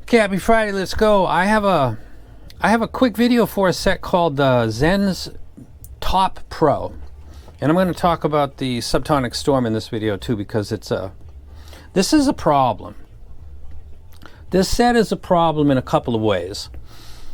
Okay, happy Friday. Let's go. I have a quick video for a set called the Zenz Top Pro, and I'm going to talk about the Subtonic Storm in this video too, because this is a problem. This set is a problem in a couple of ways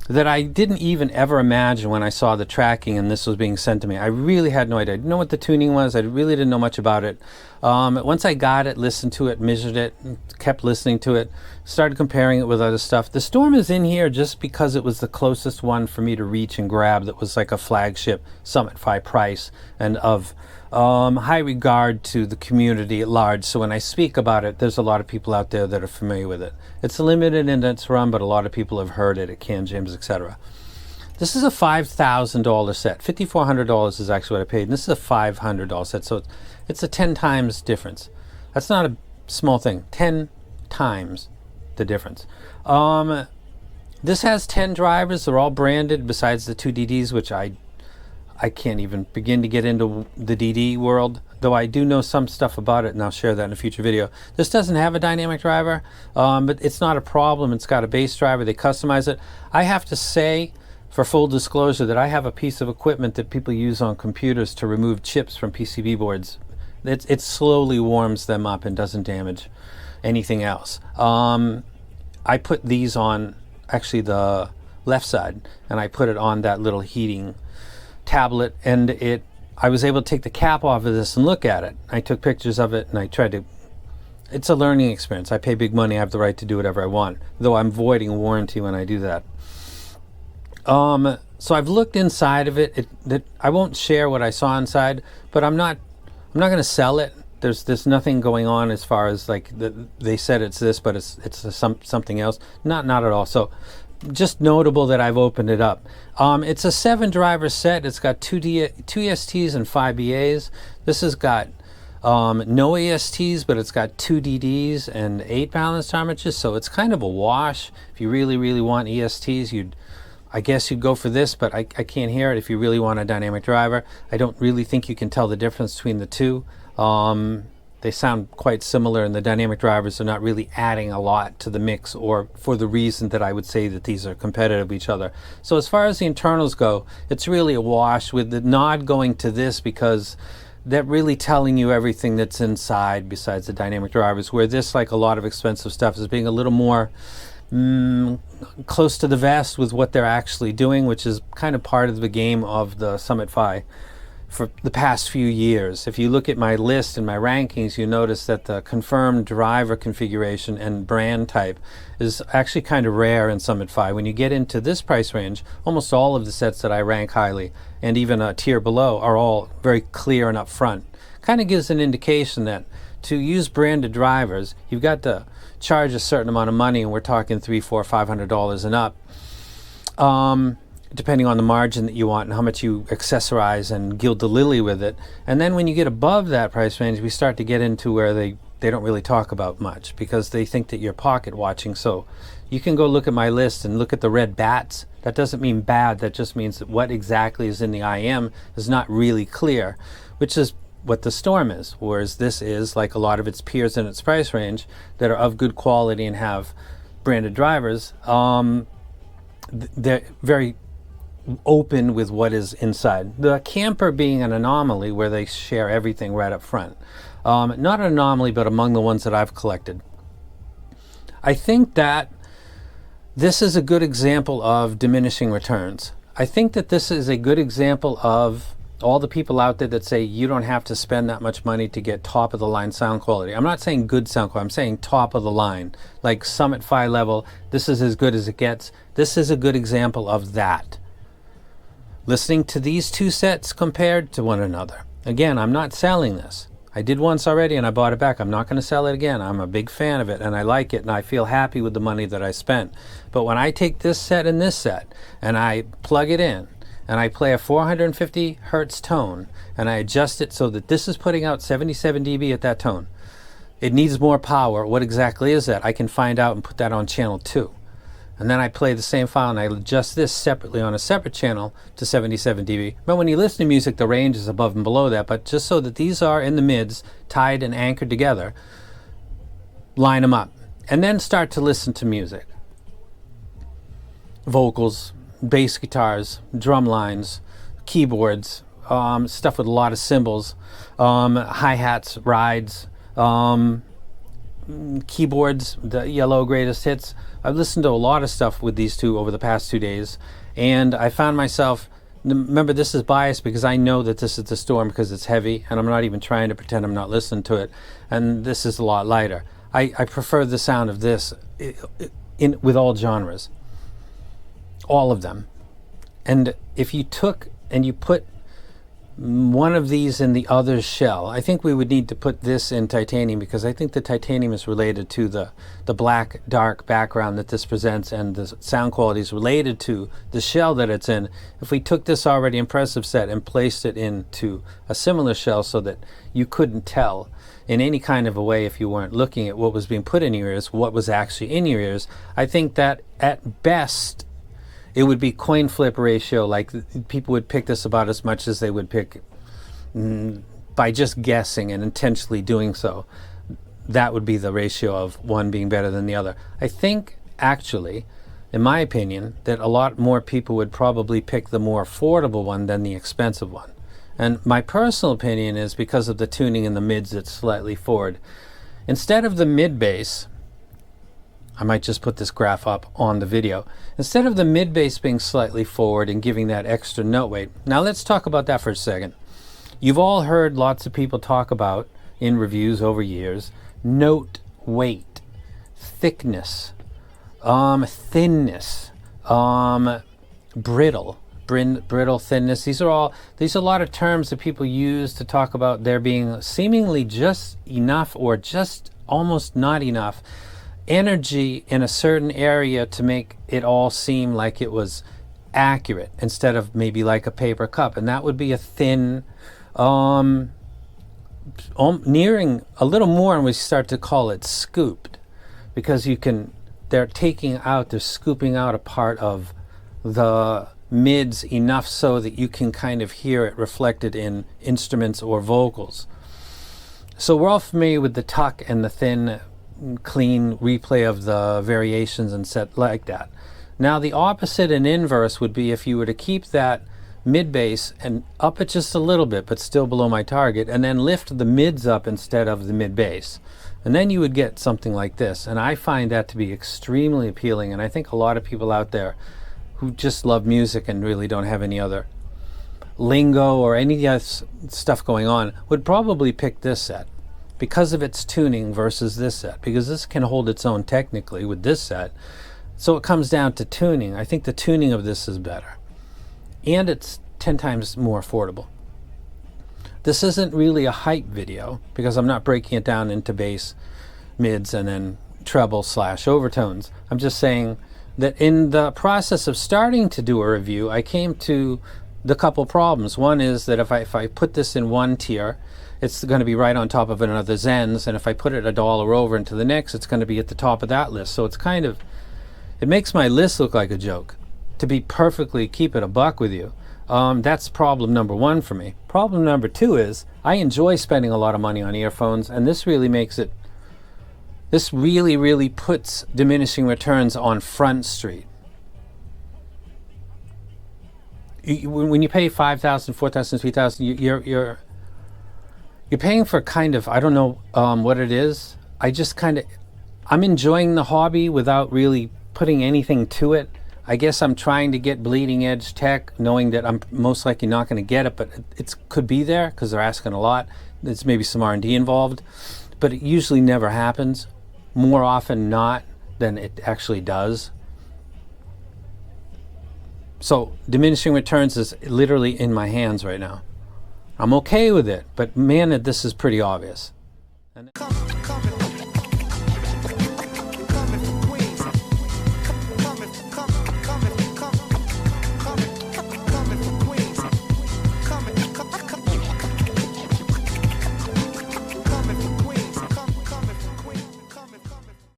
that I didn't even ever imagine when I saw the tracking and this was being sent to me. I really had no idea. I didn't know what the tuning was. I really didn't know much about it. Once I got it, listened to it, measured it, kept listening to it, started comparing it with other stuff. The Storm is in here just because it was the closest one for me to reach and grab that was like a flagship Summit Fi price and of high regard to the community at large. So when I speak about it, there's a lot of people out there that are familiar with it. It's limited in its run, but a lot of people have heard it at Can Gyms, etc. This is a $5,000 set. $5,400 is actually what I paid, and this is a $500 set. So it's a 10 times difference. That's not a small thing. 10 times the difference. This has 10 drivers. They're all branded besides the 2 DDs, which I can't even begin to get into the DD world, though I do know some stuff about it, and I'll share that in a future video. This doesn't have a dynamic driver, but it's not a problem. It's got a bass driver. They customize it. I have to say, for full disclosure, that I have a piece of equipment that people use on computers to remove chips from PCB boards. It slowly warms them up and doesn't damage anything else. I put these on actually the left side, and I put it on that little heating tablet, and I was able to take the cap off of this and look at it. I took pictures of it, and I tried to. It's a learning experience. I pay big money. I have the right to do whatever I want, though I'm voiding warranty when I do that. So I've looked inside of it. I won't share what I saw inside, but I'm not going to sell it. There's nothing going on as far as like they said it's this, but it's something else. Not at all. So just notable that I've opened it up. It's a 7 driver set. It's got two ESTs and 5 BAs. This has got no ESTs, but it's got 2 DDs and 8 balanced armatures. So it's kind of a wash. If you really want ESTs, I guess you'd go for this, but I can't hear it. If you really want a dynamic driver, I don't really think you can tell the difference between the two. They sound quite similar, and the dynamic drivers are not really adding a lot to the mix, or for the reason that I would say that these are competitive with each other. So as far as the internals go, it's really a wash, with the nod going to this because they're really telling you everything that's inside besides the dynamic drivers, where this, like a lot of expensive stuff, is being a little more close to the vest with what they're actually doing, which is kind of part of the game of the Summit Fi for the past few years. If you look at my list and my rankings, you notice that the confirmed driver configuration and brand type is actually kind of rare in Summit Fi. When you get into this price range, almost all of the sets that I rank highly, and even a tier below, are all very clear and upfront. Kind of gives an indication that to use branded drivers, you've got to charge a certain amount of money, and we're talking $300, $400, $500 and up, depending on the margin that you want and how much you accessorize and gild the lily with it. And then when you get above that price range, we start to get into where they don't really talk about much, because they think that you're pocket watching. So you can go look at my list and look at the red bats. That doesn't mean bad. That just means that what exactly is in the IM is not really clear, which is what the Storm is, whereas this is, like a lot of its peers in its price range that are of good quality and have branded drivers, they're very open with what is inside. The Camper being an anomaly, where they share everything right up front. Not an anomaly, but among the ones that I've collected. I think that this is a good example of diminishing returns. I think that this is a good example of all the people out there that say you don't have to spend that much money to get top of the line sound quality. I'm not saying good sound quality, I'm saying top of the line, like Summit Fi level. This is as good as it gets. This is a good example of that. Listening to these two sets compared to one another. Again, I'm not selling this. I did once already and I bought it back. I'm not going to sell it again. I'm a big fan of it and I like it and I feel happy with the money that I spent. But when I take this set and this set and I plug it in, and I play a 450 hertz tone, and I adjust it so that this is putting out 77 dB at that tone. It needs more power. What exactly is that? I can find out and put that on channel 2. And then I play the same file and I adjust this separately on a separate channel to 77 dB. But when you listen to music, the range is above and below that, but just so that these are in the mids, tied and anchored together, line them up. And then start to listen to music. vocals, bass guitars, drum lines, keyboards, stuff with a lot of cymbals, hi-hats, rides, keyboards, the yellow greatest hits. I've listened to a lot of stuff with these two over the past 2 days, and I found myself, remember this is biased because I know that this is the Storm because it's heavy, and I'm not even trying to pretend I'm not listening to it, and this is a lot lighter. I prefer the sound of this with all genres, all of them. And if you took and you put one of these in the other's shell, I think we would need to put this in titanium, because I think the titanium is related to the black dark background that this presents, and the sound quality is related to the shell that it's in. If we took this already impressive set and placed it into a similar shell so that you couldn't tell in any kind of a way, if you weren't looking at what was being put in your ears, what was actually in your ears, I think that at best it would be coin flip ratio. Like, people would pick this about as much as they would pick by just guessing and intentionally doing so. That would be the ratio of one being better than the other. I think, actually, in my opinion, that a lot more people would probably pick the more affordable one than the expensive one. And my personal opinion is because of the tuning in the mids that's slightly forward. Instead of the mid bass, I might just put this graph up on the video. Instead of the mid bass being slightly forward and giving that extra note weight. Now let's talk about that for a second. You've all heard lots of people talk about in reviews over years, note weight, thickness, thinness, brittle, thinness. These are a lot of terms that people use to talk about there being seemingly just enough or just almost not enough energy in a certain area to make it all seem like it was accurate, instead of maybe like a paper cup. And that would be a thin, nearing a little more, and we start to call it scooped, because they're scooping out a part of the mids enough so that you can kind of hear it reflected in instruments or vocals. So we're all familiar with the tuck and the thin, clean replay of the variations and set like that. Now the opposite and inverse would be if you were to keep that mid bass and up it just a little bit, but still below my target, and then lift the mids up instead of the mid bass. And then you would get something like this. And I find that to be extremely appealing, and I think a lot of people out there who just love music and really don't have any other lingo or any other stuff going on would probably pick this set because of its tuning versus this set, because this can hold its own technically with this set. So it comes down to tuning. I think the tuning of this is better, and it's 10 times more affordable. This isn't really a hype video because I'm not breaking it down into bass, mids, and then treble / overtones. I'm just saying that in the process of starting to do a review, I came to the couple problems. One is that if I put this in one tier, it's going to be right on top of another Zen's, and if I put it $1 over into the next, it's going to be at the top of that list. So it makes my list look like a joke. To be perfectly keep it a buck with you, that's problem number one for me. Problem number two is I enjoy spending a lot of money on earphones, and this really makes it, this really puts diminishing returns on Front Street. When you pay $5,000, $4,000, $3,000, you're paying for kind of, I don't know what it is. I'm enjoying the hobby without really putting anything to it. I guess I'm trying to get bleeding edge tech, knowing that I'm most likely not going to get it, but it could be there because they're asking a lot. There's maybe some R&D involved, but it usually never happens. More often not than it actually does. So diminishing returns is literally in my hands right now. I'm okay with it, but man, this is pretty obvious.